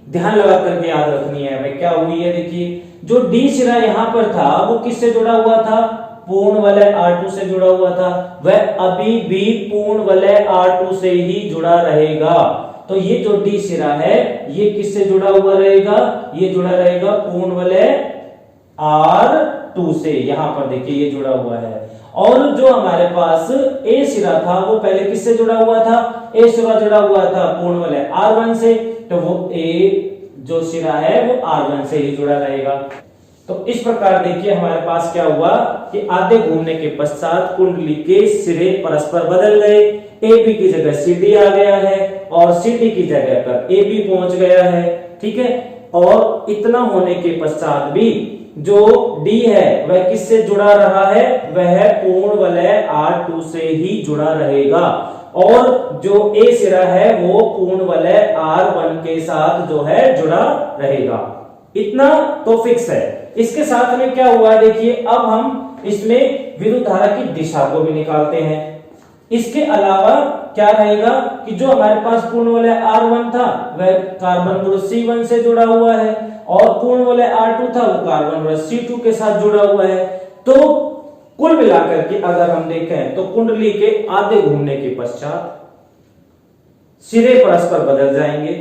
ध्यान लगा करके याद रखनी है। भाई क्या हुई है, देखिए जो डी सिरा यहाँ पर था वो किससे जुड़ा हुआ था, पूर्ण वलय R2 से जुड़ा हुआ था, वह अभी भी पूर्ण वलय R2 से ही जुड़ा रहेगा। तो ये जो डी सिरा है ये किससे जुड़ा हुआ रहेगा, ये जुड़ा रहेगा पूर्ण वलय R2 से, यहां पर देखिए ये जुड़ा हुआ है। और जो हमारे पास ए सिरा था वो पहले किससे जुड़ा हुआ था, ए सिरा जुड़ा हुआ था पूर्ण वलय R1 से, तो वो ए जो सिरा है वो R1 से ही जुड़ा रहेगा। तो इस प्रकार देखिए हमारे पास क्या हुआ कि आधे घूमने के पश्चात कुंडली के सिरे परस्पर बदल गए, ए बी की जगह सी डी आ गया है और सी डी की जगह पर ए बी पहुंच गया है, ठीक है। और इतना होने के पश्चात भी जो डी है वह किससे जुड़ा रहा है, वह पूर्ण वलय R2 से ही जुड़ा रहेगा और जो ए सिरा है वो पूर्ण वलय R1 के साथ जो है जुड़ा रहेगा। इतना तो फिक्स है। इसके साथ में क्या हुआ देखिए, अब हम इसमें विद्युत धारा की दिशा को भी निकालते हैं। इसके अलावा क्या रहेगा कि जो हमारे पास पूर्ण वलय R1 था वह कार्बन ग्रुप C1 से जुड़ा हुआ है और पूर्ण वलय R2 था वो कार्बन ग्रुप C2 के साथ जुड़ा हुआ है। तो कुल मिलाकर के अगर हम देखें तो कुंडली के आधे घूमने के पश्चात सिरे परस्पर बदल जाएंगे,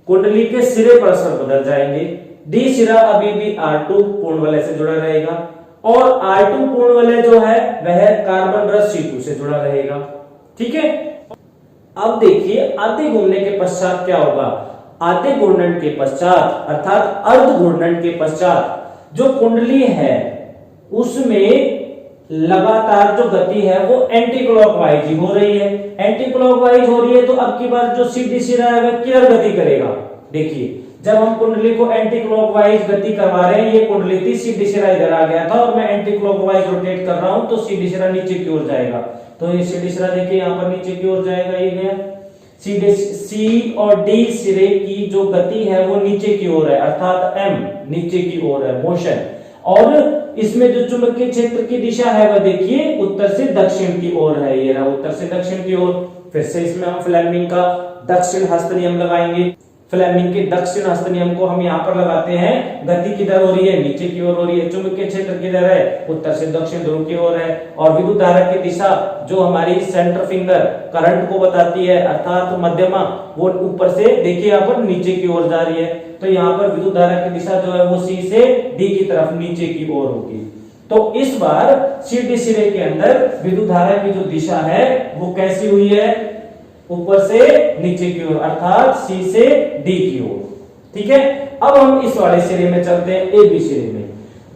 कुंडली के सिरे परस्पर बदल जाएंगे। डी सिरा अभी भी R2 पूर्ण वलय से जुड़ा रहेगा और R2 पूर्ण वलय जो है वह कार्बन रस C2 से जुड़ा रहेगा। ठीक है, अब देखिए आधे घूमने के पश्चात क्या होगा। आधे घूर्णन के पश्चात अर्थात अर्ध घूर्णन के पश्चात जो कुंडली है उसमें लगातार जो गति है वो एंटी क्लॉकवाइज ही हो रही है। एंटी क्लॉकवाइज हो रही है तो अब की बार जो सीधी सिरा है वह किधर गति करेगा। देखिए जब हम कुंडली को एंटी क्लॉकवाइज गति करवा रहे हैं, ये कुंडली थी, सीधी सिरा इधर आ गया था और मैं एंटी क्लॉकवाइज रोटेट कर रहा हूं तो सीधी सिरा नीचे की ओर जाएगा। तो ये सीधी सिरा देखिए यहाँ पर नीचे की ओर जाएगा, ये गया। सीधे सी और डी सिरे की जो गति है वो नीचे की ओर है अर्थात एम नीचे की ओर है, मोशन। और इसमें जो चुंबकीय क्षेत्र की दिशा है वह देखिए उत्तर से दक्षिण की ओर है, ये रहा उत्तर से दक्षिण की ओर। फिर से इसमें हम फ्लेमिंग का दक्षिण हस्त नियम लगाएंगे। फ्लेमिंग के दक्षिण हस्त नियम को हम यहाँ पर लगाते हैं। गति किधर हो रही है, नीचे की ओर हो रही है। चुंबकीय क्षेत्र किधर है, उत्तर से दक्षिण ध्रुव की ओर है। और विद्युत धारा की दिशा जो हमारी सेंटर फिंगर करंट को बताती है अर्थात मध्यमा, वो ऊपर से देखिए यहाँ पर नीचे की ओर जा रही है। तो यहाँ पर विद्युत धारा की दिशा जो है वो सी से डी की तरफ नीचे की ओर होगी। तो इस बार सी डी सिरे के अंदर विद्युत धारा की जो दिशा है वो कैसी हुई है, ऊपर से नीचे की ओर अर्थात सी से डी की ओर। ठीक है, अब हम इस वाले सिरे में चलते हैं, ए बी सिरे में।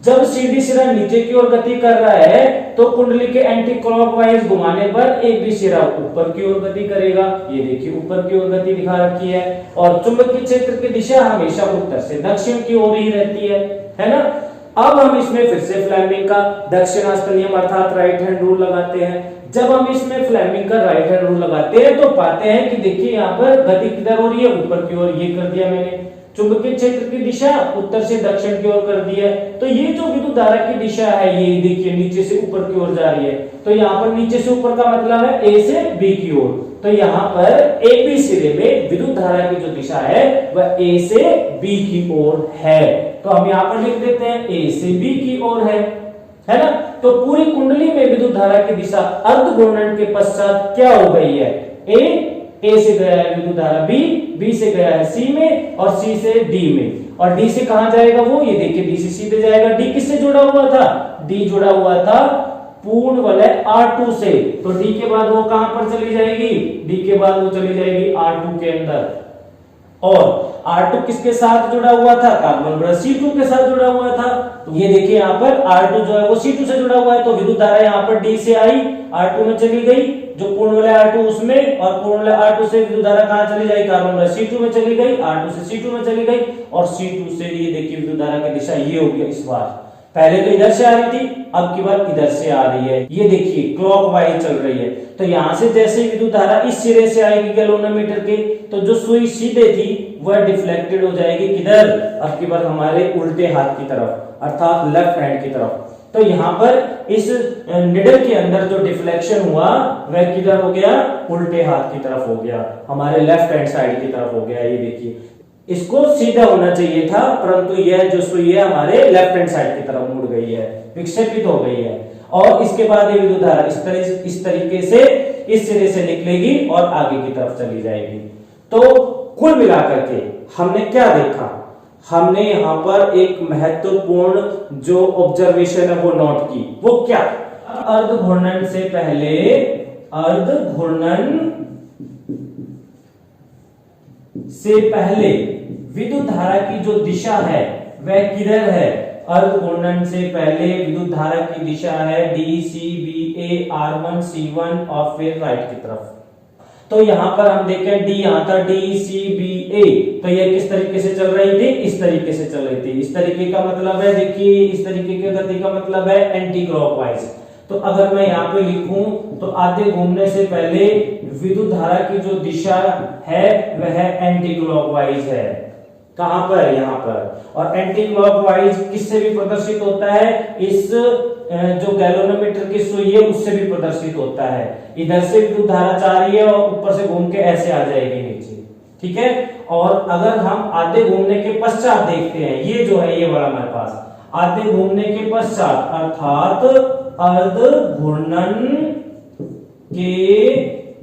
जब सी डी सिरा नीचे की ओर गति कर रहा है तो कुंडली के एंटी क्लॉकवाइज घुमाने पर ए बी सिरा ऊपर की ओर गति करेगा। ये देखिए ऊपर की ओर गति दिखा रखी है और चुंबकीय क्षेत्र की दिशा हमेशा उत्तर से दक्षिण की ओर ही रहती है ना। अब हम इसमें फिर से फ्लेमिंग का दक्षिण हस्त नियम अर्थात राइट हैंड रूल लगाते हैं। जब हम इसमें फ्लेमिंग का राइट हैंड रूल लगाते हैं तो पाते हैं कि देखिए यहाँ पर गति किधर हो रही है, ऊपर की ओर। ये कर दिया मैंने। चुंबकीय क्षेत्र की दिशा उत्तर से दक्षिण की ओर कर दी है। तो ये जो विद्युत धारा की दिशा है ये देखिए नीचे से ऊपर की ओर जा रही है। तो यहाँ पर नीचे से ऊपर का मतलब है ए से बी की ओर। तो यहाँ पर ए बी सिरे में विद्युत धारा की जो दिशा है वह ए से बी की ओर है। तो हम यहाँ पर लिख देते हैं ए से बी की ओर है ना। तो पूरी कुंडली में विद्युत धारा की दिशा अर्ध घूर्णन के पश्चात क्या हो गई है, ए से गया है विद्युत धारा बी से गया है सी में और सी से डी में। और डी से कहां जाएगा वो, ये देखिए डी से सीधे जाएगा। डी किससे जुड़ा हुआ था, डी जुड़ा हुआ था पूर्ण वलय R2 से। तो डी के बाद वो कहां पर चली जाएगी, डी के बाद वो चली जाएगी R2 के अंदर। और R2 किसके साथ जुड़ा हुआ था, कार्बन ब्रश C2 के साथ जुड़ा हुआ था। तो ये देखिए यहाँ पर R2 जो है वो C2 से जुड़ा हुआ है। तो विद्युत धारा यहाँ पर D से आई, R2 में चली गई, जो पूर्ण वलय R2 उसमें, और पूर्ण वलय R2 से विद्युत धारा कहां चली जाएगी, कार्बन ब्रश C2 में चली गई, R2 से C2 में चली गई। और C2 से ये देखिए विद्युत धारा की दिशा ये हो गई इस बार। पहले तो इधर से आ रही थी, अब की बार इधर से आ रही है। ये देखिए क्लॉकवाइज चल रही है। तो यहां से जैसे विद्युत धारा इस सिरे से आएगी गैल्वेनोमीटर के, तो जो सुई सीधे थी वह डिफ्लेक्टेड हो जाएगी किधर, अब की बार हमारे उल्टे हाथ की तरफ अर्थात लेफ्ट हैंड की तरफ। तो यहाँ पर इस निडल के अंदर जो डिफ्लेक्शन हुआ वह किधर हो गया, उल्टे हाथ की तरफ हो गया, हमारे लेफ्ट हैंड साइड की तरफ हो गया। ये देखिए इसको सीधा होना चाहिए था, परंतु यह जो सुई है हमारे लेफ्ट हैंड साइड की तरफ मुड़ गई है, विक्षेपित हो गई है। और इसके बाद ये विद्युत धारा इस तरीके से इस सिरे से निकलेगी और आगे की तरफ चली जाएगी। तो कुल मिलाकर के हमने क्या देखा, हमने यहाँ पर एक महत्वपूर्ण जो ऑब्जर्वेशन है वो नोट की। वो क्या, अर्ध घूर्णन से पहले, अर्ध घूर्णन से पहले विद्युत धारा की जो दिशा है वह किधर है, अर्ध घूर्णन से पहले विद्युत धारा की दिशा है डी सी बी ए R1 C1 और फिर राइट की तरफ। तो यहां पर हम देखें डी यहां था डी सी बी ए, तो ये किस तरीके से चल रही थी, इस तरीके से चल रही थी। इस तरीके का मतलब है, देखिए इस तरीके की गति का मतलब है एंटी क्लॉकवाइज। तो अगर मैं यहाँ पे लिखूं तो आधे घूमने से पहले विद्युत धारा की जो दिशा है वह एंटी क्लॉकवाइज है। कहां पर, यहां पर। और एंटी क्लॉकवाइज किससे भी प्रदर्शित होता है, इस जो गैल्वेनोमीटर की सुई है उससे भी प्रदर्शित होता है। इधर से विद्युत धारा जा रही है और ऊपर से घूम के ऐसे आ जाएगी नीचे, ठीक है। और अगर हम आधे घूमने के पश्चात देखते हैं, ये जो है ये वाला हमारे पास आधे घूमने के पश्चात अर्थात अर्ध घूर्णन के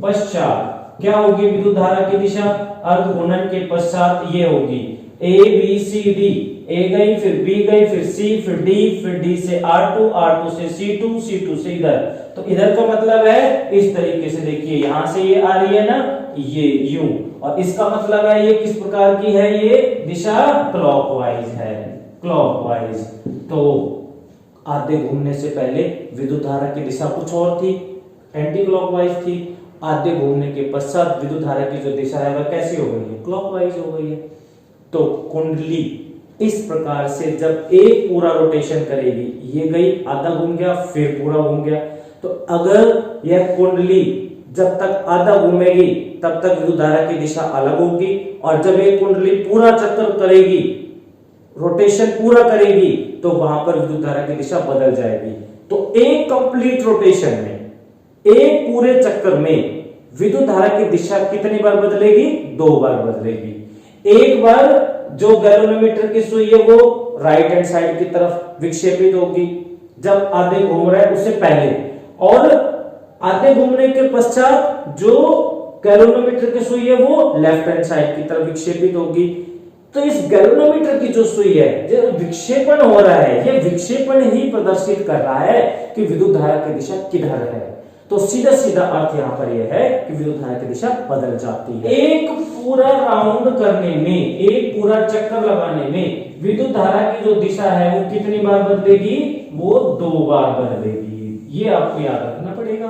पश्चात क्या होगी विद्युत धारा की दिशा, अर्ध घूर्णन के पश्चात ये होगी ए बी सी डी, ए गई फिर बी गई फिर सी फिर डी से R2, R2 से C2, C2 से इधर। तो इधर का मतलब है इस तरीके से, देखिए यहां से ये आ रही है ना, ये यूं, और इसका मतलब है ये किस प्रकार की है, ये दिशा क्लॉकवाइज है, क्लॉकवाइज। तो आधे घूमने से पहले विद्युत धारा की दिशा कुछ और थी, एंटी क्लॉकवाइज थी। आधे घूमने के पश्चात विद्युत धारा की जो दिशा है वह कैसी हो गई है, क्लॉकवाइज हो गई है। तो कुंडली इस प्रकार से जब एक पूरा रोटेशन करेगी, ये गई आधा घूम गया फिर पूरा घूम गया, तो अगर यह कुंडली जब तक आधा घूमेगी तब तक विद्युत धारा की दिशा अलग होगी, और जब एक कुंडली पूरा चक्कर करेगी, रोटेशन पूरा करेगी, तो वहां पर विद्युत धारा की दिशा बदल जाएगी। तो एक कंप्लीट रोटेशन में, एक पूरे चक्कर में विद्युत धारा की दिशा कितनी बार बदलेगी, 2 बार बदलेगी। एक बार जो गैल्वेनोमीटर की सुई है वो राइट हैंड साइड की तरफ विक्षेपित होगी जब आधे घूम रहा है उससे पहले, और आधे घूमने के पश्चात जो गैल्वेनोमीटर की सुई है वो लेफ्ट हैंड साइड की तरफ विक्षेपित होगी। तो इस गैल्वेनोमीटर की जो सुई है, जो विक्षेपण हो रहा है, ये विक्षेपण ही प्रदर्शित कर रहा है कि विद्युत धारा की दिशा किधर है। तो सीधा सीधा अर्थ यहां पर यह है कि विद्युत धारा की दिशा बदल जाती है। एक पूरा राउंड करने में, एक पूरा चक्कर लगाने में विद्युत धारा की जो दिशा है वो कितनी बार बदलेगी, वो 2 बार बदलेगी। ये आपको याद रखना पड़ेगा।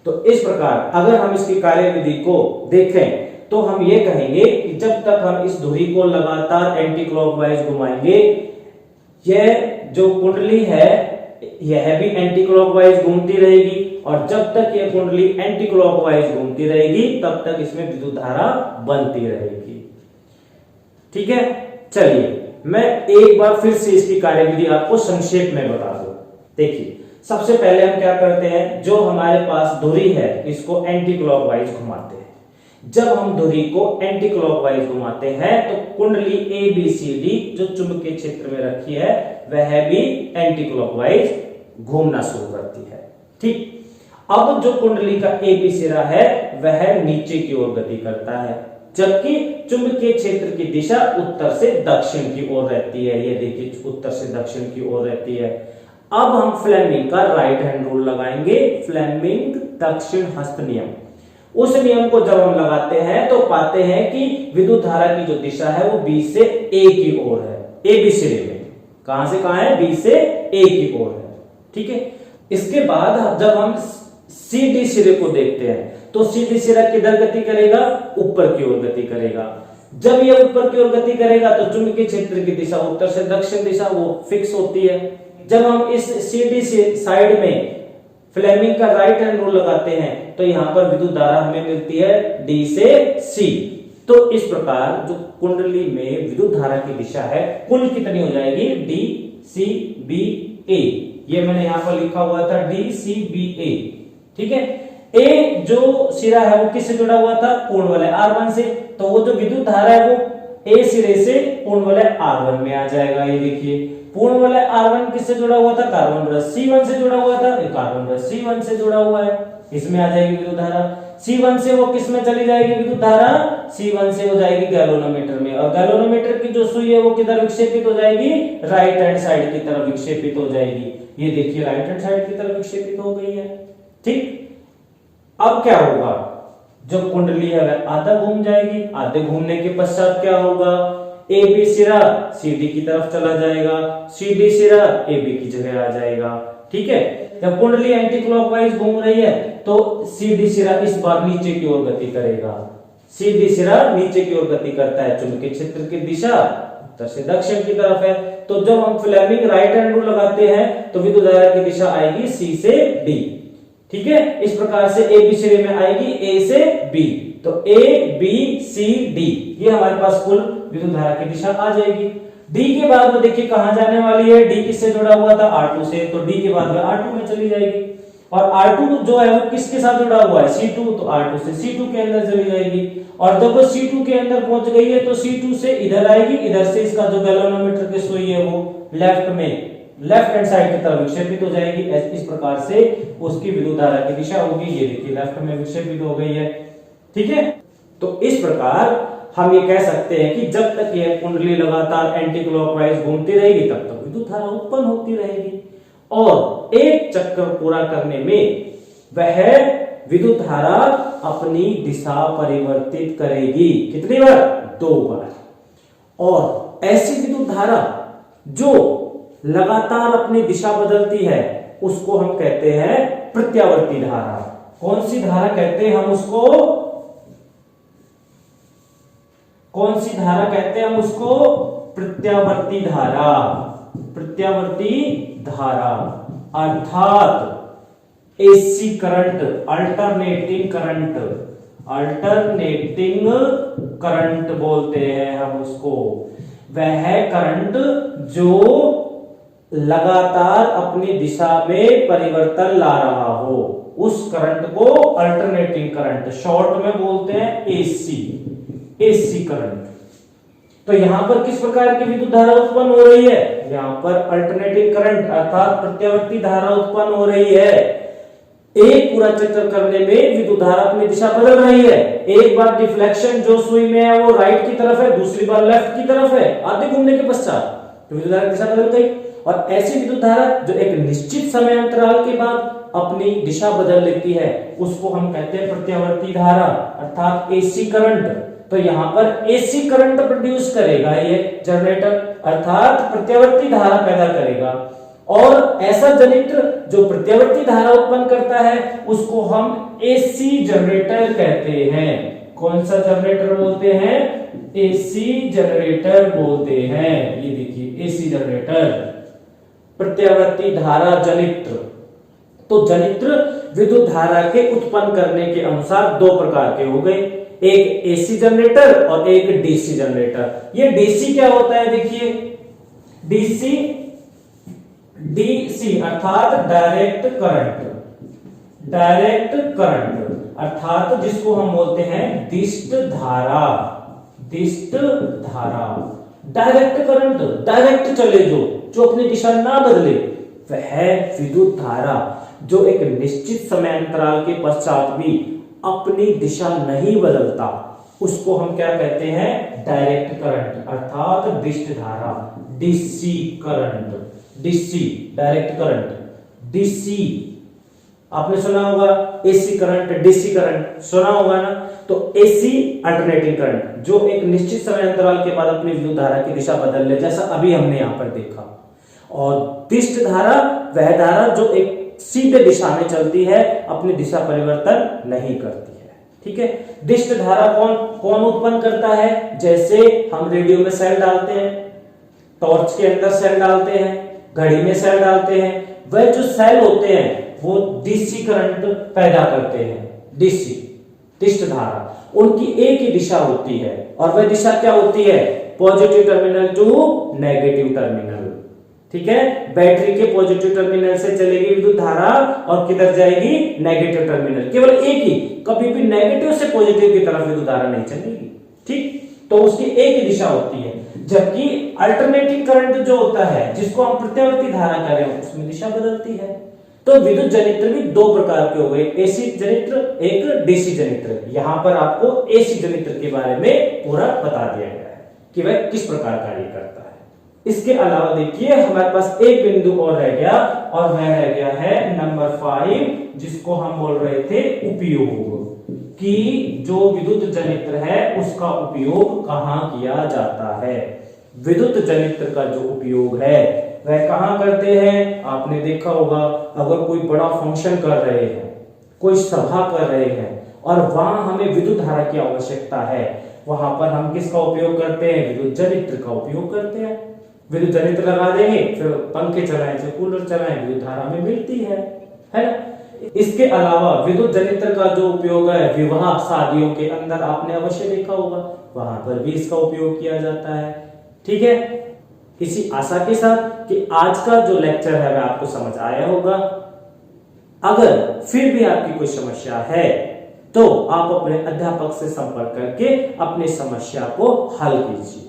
तो इस प्रकार अगर हम इसकी कार्यविधि को देखें तो हम ये कहेंगे कि जब तक हम इस धुरी को लगातार एंटी क्लॉकवाइज घुमाएंगे, यह जो कुंडली है यह भी एंटी क्लॉकवाइज घूमती रहेगी, और जब तक यह कुंडली एंटी क्लॉकवाइज घूमती रहेगी तब तक इसमें विद्युत धारा बनती रहेगी। ठीक है, चलिए मैं एक बार फिर से इसकी कार्यविधि आपको संक्षेप में बता दूं। देखिए सबसे पहले हम क्या करते हैं, जो हमारे पास धुरी है इसको एंटी क्लॉकवाइज घुमाते हैं। जब हम धुरी को एंटी क्लॉकवाइज घुमाते हैं तो कुंडली ABCD जो चुंबकीय क्षेत्र में रखी है वह भी एंटी क्लॉकवाइज घूमना शुरू करती है। ठीक, अब जो कुंडली का AB सिरा है वह नीचे की ओर गति करता है, जबकि चुंबकीय क्षेत्र की दिशा उत्तर से दक्षिण की ओर रहती है। ये देखिए उत्तर से दक्षिण की ओर रहती है। अब हम फ्लेमिंग का राइट हैंड रूल लगाएंगे, फ्लेमिंग दक्षिण हस्त नियम। उस नियम को जब हम लगाते हैं तो पाते हैं कि विद्युत धारा की जो दिशा है वो B से A की ओर है। AB सिरे में कहां से कहां है, B से A की ओर है। ठीक है, इसके बाद जब हम CD सिरे को देखते हैं तो CD सिरा किधर गति करेगा, ऊपर की ओर गति करेगा। जब यह ऊपर की ओर गति करेगा तो चुंबकीय क्षेत्र की दिशा उत्तर से दक्षिण दिशा वो फिक्स होती है। जब हम इस CD से साइड में फ्लेमिंग का राइट हैंड रूल लगाते हैं तो यहां पर विद्युत धारा हमें मिलती है D से C। तो इस प्रकार जो कुंडली में विद्युत धारा की दिशा है कुल कितनी हो जाएगी, D C B A। ये मैंने यहां पर लिखा हुआ था D C B A। ठीक है, A जो सिरा है वो किससे जुड़ा हुआ था, पूर्ण वलय R1 से। तो वो जो विद्युत धारा है वो A सिरे से पूर्ण वलय R1 में आ जाएगा। ये देखिए पूर्ण वलय R1 किससे जुड़ा हुआ था, कार्बन ब्रश C1 से जुड़ा हुआ था, कार्बन ब्रश C1 से जुड़ा हुआ है, इसमें आ जाएगी विद्युत धारा। C1 से वो किस में चली जाएगी विद्युत धारा, C1 से हो जाएगी गैल्वेनोमीटर में, और गैल्वेनोमीटर की जो सुई है वो किधर विक्षेपित हो जाएगी, राइट हैंड साइड की तरफ विक्षेपित हो जाएगी। ये देखिए राइट हैंड साइड की तरफ विक्षेपित हो गई है। ठीक, अब क्या होगा, जो कुंडली है वह आधा घूम जाएगी, आधे घूमने के पश्चात क्या होगा, AB सिरा CD की तरफ चला जाएगा, CD सिरा AB की जगह आ जाएगा। ठीक है, जब कुंडली एंटी क्लॉकवाइज घूम रही है तो CD सिरा इस बार नीचे की ओर गति करेगा। CD सिरा नीचे की ओर गति करता है, चुंबकीय क्षेत्र की दिशा उत्तर से दक्षिण की तरफ है। तो जब हम फ्लेमिंग राइट हैंड रूल लगाते हैं तो विद्युत धारा की दिशा आएगी C से D। ठीक है, इस प्रकार से AB सिरे में आएगी A से B। तो ए बी सी डी ये हमारे पास कुल विद्युत धारा की दिशा आ जाएगी। डी के बाद में देखिए कहां जाने वाली है, डी किससे जुड़ा हुआ था, R2 से, तो डी के बाद में R2 में चली जाएगी। और R2 जो है वो किसके साथ जुड़ा हुआ है, C2, तो R2 से C2 के अंदर चली जाएगी। और जब वो C2 के अंदर पहुंच गई है तो C2 से इधर आएगी, इधर से इसका जो गैल्वेनोमीटर की सुई है वो लेफ्ट हैंड साइड की तरफ विक्षेपित हो जाएगी। इस प्रकार से उसकी विद्युत धारा की दिशा होगी, ये देखिए लेफ्ट में विक्षेपित हो गई है। ठीक है, तो इस प्रकार हम ये कह सकते हैं कि जब तक यह कुंडली लगातार एंटी क्लॉकवाइज घूमती रहेगी तब तक विद्युत धारा उत्पन्न होती रहेगी, और एक चक्कर पूरा करने में वह विद्युत धारा अपनी दिशा परिवर्तित करेगी। कितनी बार, 2 बार। और ऐसी विद्युत धारा जो लगातार अपनी दिशा बदलती है उसको हम कहते हैं प्रत्यावर्ती धारा। कौन सी धारा कहते हैं हम उसको, कौन सी धारा कहते हैं हम उसको, प्रत्यावर्ती धारा। प्रत्यावर्ती धारा अर्थात AC current, alternating current, alternating current बोलते हैं हम उसको। वह करंट जो लगातार अपनी दिशा में परिवर्तन ला रहा हो, उस करंट को अल्टरनेटिंग करंट, शॉर्ट में बोलते हैं एसी करंट। तो यहां पर किस प्रकार की विद्युत धारा उत्पन्न हो रही है, यहां पर अल्टरनेटिंग करंट अर्थात प्रत्यावर्ती धारा उत्पन्न हो रही है। एक पूरा चक्कर करने में विद्युत धारा अपनी दिशा बदल रही है। एक बार डिफ्लेक्शन जो सुई में है वो राइट की तरफ है, दूसरी बार लेफ्ट की तरफ है, आधे घूमने के पश्चात तो विद्युत धारा की दिशा बदल गई। और ऐसी विद्युत धारा जो एक निश्चित समय अंतराल के बाद अपनी दिशा बदल लेती है उसको हम कहते हैं प्रत्यावर्ती धारा अर्थात एसी करंट। तो यहां पर एसी करंट प्रोड्यूस करेगा ये जनरेटर, अर्थात प्रत्यावर्ती धारा पैदा करेगा। और ऐसा जनरेटर जो प्रत्यावर्ती धारा उत्पन्न करता है उसको हम एसी जनरेटर कहते हैं। कौन सा जनरेटर बोलते हैं, एसी जनरेटर बोलते हैं। ये देखिए एसी जनरेटर, प्रत्यावर्ती धारा जनित्र। तो जनित्र विद्युत धारा के उत्पन्न करने के अनुसार 2 प्रकार के हो गए, एक एसी जनरेटर और एक डीसी जनरेटर। ये डीसी क्या होता है, देखिए डीसी अर्थात डायरेक्ट करंट अर्थात जिसको हम बोलते हैं दिष्ट धारा। डायरेक्ट करंट, डायरेक्ट चले जो अपनी दिशा ना बदले, वह विद्युत धारा जो एक निश्चित समय अंतराल के पश्चात भी अपनी दिशा नहीं बदलता, उसको हम क्या कहते हैं, डायरेक्ट करंट अर्थात दिष्ट धारा, DC current. DC direct current, DC आपने सुना होगा, एसी करंट, डीसी करंट सुना होगा ना। तो एसी अल्टरनेटिंग करंट जो एक निश्चित समय अंतराल के बाद अपनी विद्युत धारा की दिशा बदल ले, जैसा अभी हमने यहां पर देखा। और दिष्ट धारा वह धारा जो एक सीधे दिशा में चलती है, अपनी दिशा परिवर्तन नहीं करती है। ठीक है, दिष्ट धारा कौन उत्पन्न करता है, जैसे हम रेडियो में सेल डालते हैं, टॉर्च के अंदर सेल डालते हैं, घड़ी में सेल डालते हैं, वह जो सेल होते हैं वो डीसी करंट पैदा करते हैं। डीसी दिष्ट धारा, उनकी एक ही दिशा होती है, और वह दिशा क्या होती है, positive terminal to negative terminal. ठीक है, बैटरी के पॉजिटिव टर्मिनल से चलेगी विद्युत धारा और किधर जाएगी, नेगेटिव टर्मिनल। केवल एक ही, कभी भी नेगेटिव से पॉजिटिव की तरफ विद्युत धारा नहीं चलेगी। ठीक, तो उसकी एक ही दिशा होती है। जबकि अल्टरनेटिंग करंट जो होता है, जिसको हम प्रत्यावर्ती धारा कह रहे हैं, उसमें दिशा बदलती है। तो विद्युत जनित्र भी 2 प्रकार के हो गए, एसी जनित्र, एक डीसी जनित्र। यहां पर आपको एसी जनित्र के बारे में पूरा बता दिया गया है कि वह किस प्रकार कार्य करता है। इसके अलावा देखिए हमारे पास एक बिंदु और रह गया, और वह रह गया है नंबर 5, जिसको हम बोल रहे थे उपयोग, कि जो विद्युत जनित्र है उसका उपयोग कहां किया जाता है। विद्युत जनित्र का जो उपयोग है वह कहां करते हैं, आपने देखा होगा, अगर कोई बड़ा फंक्शन कर रहे हैं, कोई सभा कर रहे हैं और वहां हमें विद्युत धारा की आवश्यकता है, वहां पर हम किसका उपयोग करते हैं, विद्युत जनित्र का उपयोग करते हैं। विद्युत जनित्र लगा देंगे, फिर पंखे चलाएं, फिर कूलर चलाएं, विद्युत धारा में मिलती है ना। इसके अलावा विद्युत जनित्र का जो उपयोग है विवाह शादियों के अंदर आपने अवश्य देखा होगा, वहां पर भी इसका उपयोग किया जाता है। ठीक है, इसी आशा के साथ कि आज का जो लेक्चर है वह आपको समझ आया होगा। अगर फिर भी आपकी कोई समस्या है तो आप अपने अध्यापक से संपर्क करके अपनी समस्या को हल कीजिए।